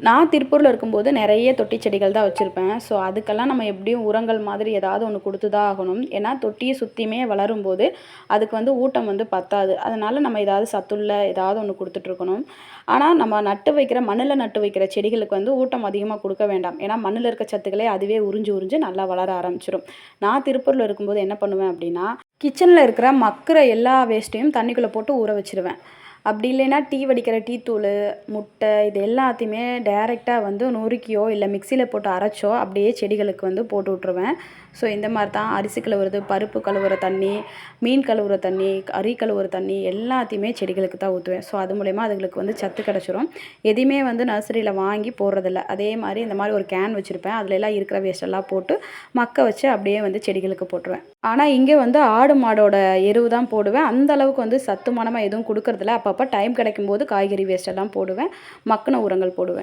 நான் திருப்பூரில் இருக்கும்போது நிறைய தொட்டி செடிகள் தான் வச்சுருப்பேன். ஸோ அதுக்கெல்லாம் நம்ம எப்படியும் உரங்கள் மாதிரி ஏதாவது ஒன்று கொடுத்து தான் ஆகணும். ஏன்னா தொட்டியை சுற்றியுமே வளரும்போது அதுக்கு வந்து ஊட்டம் வந்து பத்தாது. அதனால் நம்ம ஏதாவது சத்துள்ள ஏதாவது ஒன்று கொடுத்துட்ருக்கணும். ஆனால் நம்ம நட்டு வைக்கிற மண்ணில் நட்டு வைக்கிற செடிகளுக்கு வந்து ஊட்டம் அதிகமாக கொடுக்க வேண்டாம். ஏன்னா மண்ணில் இருக்க சத்துக்களே அதுவே உறிஞ்சு உறிஞ்சு நல்லா வளர ஆரம்பிச்சிடும். நான் திருப்பூரில் இருக்கும்போது என்ன பண்ணுவேன் அப்படின்னா, கிச்சனில் இருக்கிற மக்கிற எல்லா வேஸ்ட்டையும் தண்ணிக்குள்ளே போட்டு ஊற வச்சுருவேன். அப்படி இல்லைன்னா டீ வடிக்கிற டீ தூள், முட்டை இது எல்லாத்தையுமே டைரெக்டாக வந்து நொறுக்கியோ இல்லை மிக்சியில் போட்டு அரைச்சோ அப்படியே செடிகளுக்கு வந்து போட்டு விட்ருவேன். ஸோ இந்த மாதிரி தான் அரிசி கழுவுறது, பருப்பு கழுவுற தண்ணி, மீன் கழுவுற தண்ணி, கறி கழுவுற தண்ணி எல்லாத்தையுமே செடிகளுக்கு தான் ஊற்றுவேன். ஸோ அது மூலயமா அதுங்களுக்கு வந்து சத்து கிடச்சிரும். எதையுமே வந்து நர்சரியில் வாங்கி போடுறதில்ல. அதே மாதிரி இந்த மாதிரி ஒரு கேன் வச்சுருப்பேன். அதுலலாம் இருக்கிற வேஸ்ட்டெல்லாம் போட்டு மக்க வச்சு அப்படியே வந்து செடிகளுக்கு போட்டுருவேன். ஆனால் இங்கே வந்து ஆடு மாடோட எருவு தான் போடுவேன். அந்த அளவுக்கு வந்து சத்துமானமாக எதுவும் கொடுக்கறதில்ல. அப்பப்போ டைம் கிடைக்கும்போது காய்கறி வேஸ்ட்டெல்லாம் போடுவேன். மக்கின உரங்கள் போடுவேன்.